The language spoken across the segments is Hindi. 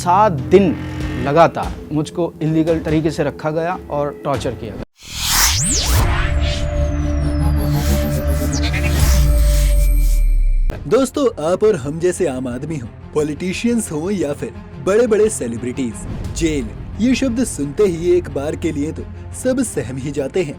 7 दिन लगातार मुझको इलीगल तरीके से रखा गया और टॉर्चर किया गया। दोस्तों, आप और हम जैसे आम आदमी हो, पॉलिटिशियंस हो या फिर बड़े बड़े सेलिब्रिटीज, जेल ये शब्द सुनते ही एक बार के लिए तो सब सहम ही जाते हैं।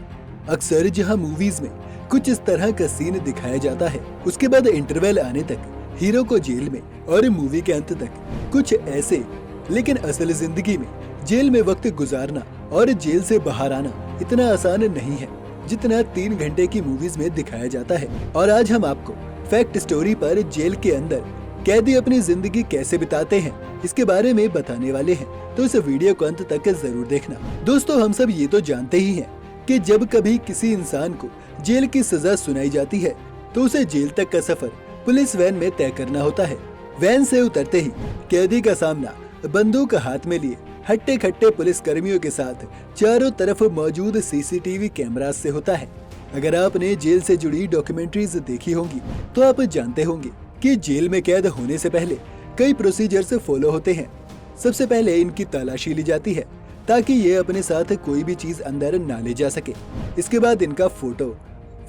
अक्सर जहां मूवीज में कुछ इस तरह का सीन दिखाया जाता है, उसके बाद इंटरवल आने तक हीरो को जेल में और मूवी के अंत तक कुछ ऐसे, लेकिन असल जिंदगी में जेल में वक्त गुजारना और जेल से बाहर आना इतना आसान नहीं है जितना 3 घंटे की मूवीज में दिखाया जाता है। और आज हम आपको फैक्ट स्टोरी पर जेल के अंदर कैदी अपनी जिंदगी कैसे बिताते हैं इसके बारे में बताने वाले हैं, तो इस वीडियो को अंत तक जरूर देखना। दोस्तों, हम सब ये तो जानते ही हैं कि जब कभी किसी इंसान को जेल की सजा सुनाई जाती है तो उसे जेल तक का सफर पुलिस वैन में तय करना होता है। वैन से उतरते ही कैदी का सामना बंदूक हाथ में लिए हट्टे खट्टे पुलिस कर्मियों के साथ चारों तरफ मौजूद सीसीटीवी कैमरास से होता है। अगर आपने जेल से जुड़ी डॉक्यूमेंट्रीज देखी होंगी तो आप जानते होंगे कि जेल में कैद होने से पहले कई प्रोसीजर्स फॉलो होते हैं। सबसे पहले इनकी तलाशी ली जाती है ताकि ये अपने साथ कोई भी चीज अंदर ना ले जा सके। इसके बाद इनका फोटो,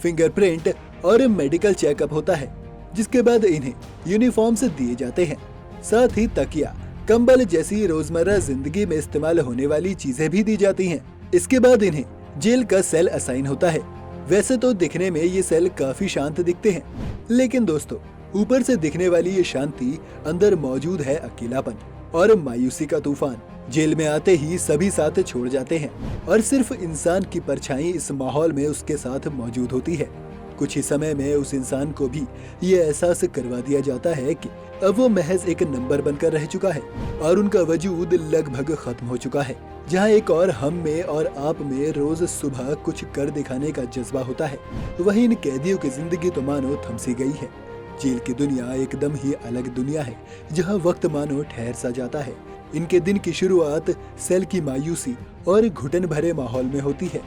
फिंगरप्रिंट और मेडिकल चेकअप होता है, जिसके बाद इन्हें यूनिफॉर्म्स दिए जाते हैं। साथ ही तकिया, कंबल जैसी रोजमर्रा जिंदगी में इस्तेमाल होने वाली चीजें भी दी जाती हैं। इसके बाद इन्हें जेल का सेल असाइन होता है। वैसे तो दिखने में ये सेल काफी शांत दिखते हैं, लेकिन दोस्तों ऊपर से दिखने वाली ये शांति अंदर मौजूद है अकेलापन और मायूसी का तूफान। जेल में आते ही सभी साथ छोड़ जाते हैं और सिर्फ इंसान की परछाई इस माहौल में उसके साथ मौजूद होती है। कुछ ही समय में उस इंसान को भी ये एहसास करवा दिया जाता है कि अब वो महज एक नंबर बनकर रह चुका है और उनका वजूद लगभग खत्म हो चुका है। जहाँ एक और हम में और आप में रोज सुबह कुछ कर दिखाने का जज्बा होता है, वहीं इन कैदियों की जिंदगी तो मानो थम सी गई है। जेल की दुनिया एकदम ही अलग दुनिया है, जहाँ वक्त मानो ठहर सा जाता है। इनके दिन की शुरुआत सेल की मायूसी और घुटन भरे माहौल में होती है।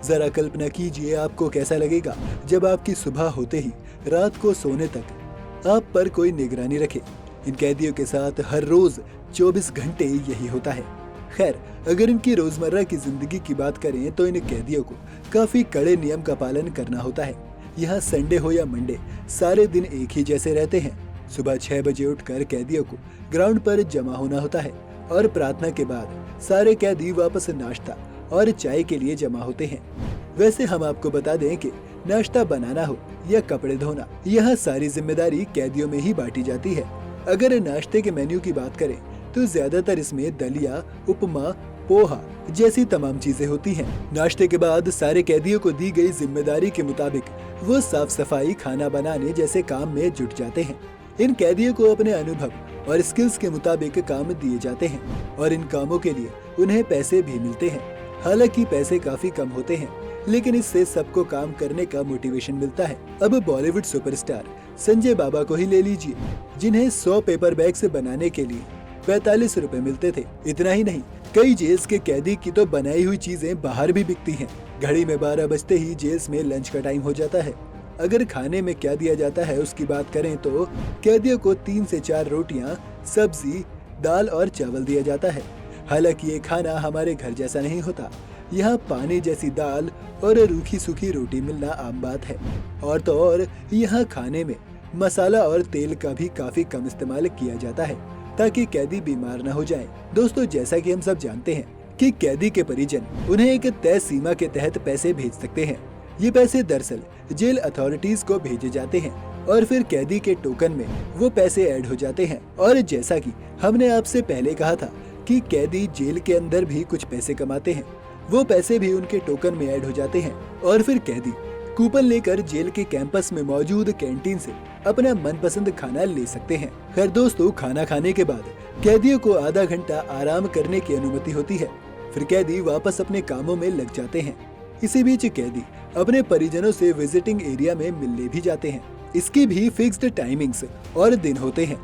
जरा कल्पना कीजिए आपको कैसा लगेगा जब आपकी सुबह होते ही रात को सोने तक आप पर कोई निगरानी रखे। इन कैदियों के साथ हर रोज 24 घंटे यही होता है। खैर, अगर इनकी रोजमर्रा की जिंदगी की बात करें तो इन कैदियों को काफी कड़े नियम का पालन करना होता है। यहाँ संडे हो या मंडे, सारे दिन एक ही जैसे रहते हैं। सुबह 6 बजे उठकर कैदियों को ग्राउंड पर जमा होना होता है और प्रार्थना के बाद सारे कैदी वापस नाश्ता और चाय के लिए जमा होते हैं। वैसे हम आपको बता दें कि नाश्ता बनाना हो या कपड़े धोना, यह सारी जिम्मेदारी कैदियों में ही बांटी जाती है। अगर नाश्ते के मेन्यू की बात करें तो ज्यादातर इसमें दलिया, उपमा, पोहा जैसी तमाम चीजें होती हैं। नाश्ते के बाद सारे कैदियों को दी गई जिम्मेदारी के मुताबिक वो साफ सफाई, खाना बनाने जैसे काम में जुट जाते हैं। इन कैदियों को अपने अनुभव और स्किल्स के मुताबिक काम दिए जाते हैं और इन कामों के लिए उन्हें पैसे भी मिलते हैं। हालांकि पैसे काफी कम होते हैं, लेकिन इससे सबको काम करने का मोटिवेशन मिलता है। अब बॉलीवुड सुपरस्टार संजय बाबा को ही ले लीजिए, जिन्हें 100 पेपर बैग्स बनाने के लिए 45 रुपए मिलते थे। इतना ही नहीं, कई जेल्स के कैदी की तो बनाई हुई चीजें बाहर भी बिकती हैं। घड़ी में 12 बजते ही जेल्स में लंच का टाइम हो जाता है। अगर खाने में क्या दिया जाता है उसकी बात करें तो कैदियों को 3 से 4 रोटियां, सब्जी, दाल और चावल दिया जाता है। हालांकि ये खाना हमारे घर जैसा नहीं होता। यहाँ पानी जैसी दाल और रूखी सूखी रोटी मिलना आम बात है। और तो और यहाँ खाने में मसाला और तेल का भी काफी कम इस्तेमाल किया जाता है ताकि कैदी बीमार न हो जाए। दोस्तों, जैसा कि हम सब जानते हैं कि कैदी के परिजन उन्हें एक तय सीमा के तहत पैसे भेज सकते हैं। ये पैसे दरअसल जेल अथॉरिटीज को भेजे जाते हैं और फिर कैदी के टोकन में वो पैसे ऐड हो जाते हैं। और जैसा कि हमने आपसे पहले कहा था कि कैदी जेल के अंदर भी कुछ पैसे कमाते हैं, वो पैसे भी उनके टोकन में ऐड हो जाते हैं और फिर कैदी कूपन लेकर जेल के कैंपस में मौजूद कैंटीन से अपना मनपसंद खाना ले सकते हैं। खैर दोस्तों, खाना खाने के बाद कैदियों को आधा घंटा आराम करने की अनुमति होती है। फिर कैदी वापस अपने कामों में लग जाते हैं। इसी बीच कैदी अपने परिजनों से विजिटिंग एरिया में मिलने भी जाते हैं। इसकी भी फिक्स्ड टाइमिंग्स और दिन होते हैं।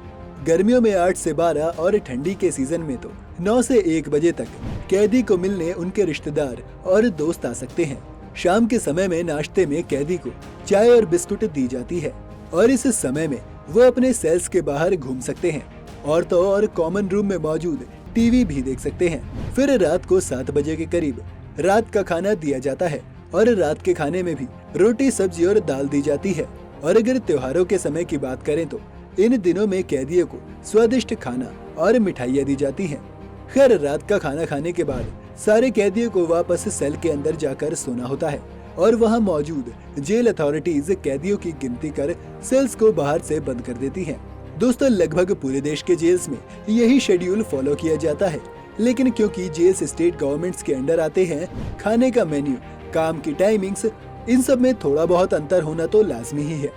गर्मियों में 8 से 12 और ठंडी के सीजन में तो 9 से 1 बजे तक कैदी को मिलने उनके रिश्तेदार और दोस्त आ सकते हैं। शाम के समय में नाश्ते में कैदी को चाय और बिस्कुट दी जाती है और इस समय में वो अपने सेल्स के बाहर घूम सकते हैं। और तो और कॉमन रूम में मौजूद टीवी भी देख सकते हैं। फिर रात को 7 बजे के करीब रात का खाना दिया जाता है और रात के खाने में भी रोटी, सब्जी और दाल दी जाती है। और अगर त्योहारों के समय की बात करें तो इन दिनों में कैदियों को स्वादिष्ट खाना और मिठाइयाँ दी जाती हैं। खैर, रात का खाना खाने के बाद सारे कैदियों को वापस सेल के अंदर जाकर सोना होता है और वहां मौजूद जेल अथॉरिटीज कैदियों की गिनती कर सेल्स को बाहर से बंद कर देती हैं। दोस्तों, लगभग पूरे देश के जेल्स में यही शेड्यूल फॉलो किया जाता है, लेकिन क्योंकि जेल्स स्टेट गवर्नमेंट्स के अंडर आते हैं, खाने का मेन्यू, काम की टाइमिंग्स, इन सब में थोड़ा बहुत अंतर होना तो लाजमी ही है।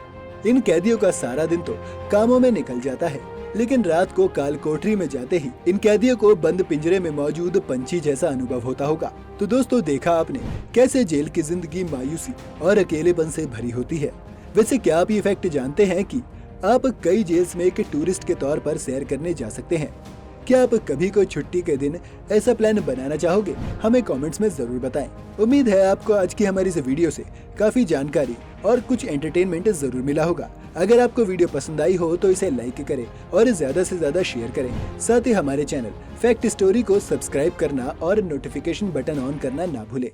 इन कैदियों का सारा दिन तो कामों में निकल जाता है, लेकिन रात को काल कोठरी में जाते ही इन कैदियों को बंद पिंजरे में मौजूद पंछी जैसा अनुभव होता होगा। तो दोस्तों, देखा आपने कैसे जेल की जिंदगी मायूसी और अकेलेपन से भरी होती है। वैसे क्या आप ये फैक्ट जानते हैं कि आप कई जेल्स में एक टूरिस्ट के तौर पर सैर करने जा सकते हैं? क्या आप कभी कोई छुट्टी के दिन ऐसा प्लान बनाना चाहोगे? हमें कमेंट्स में जरूर बताएं। उम्मीद है आपको आज की हमारी इस वीडियो से काफी जानकारी और कुछ एंटरटेनमेंट जरूर मिला होगा। अगर आपको वीडियो पसंद आई हो तो इसे लाइक करें और ज्यादा से ज्यादा शेयर करें। साथ ही हमारे चैनल फैक्ट स्टोरी को सब्सक्राइब करना और नोटिफिकेशन बटन ऑन करना ना भूलें।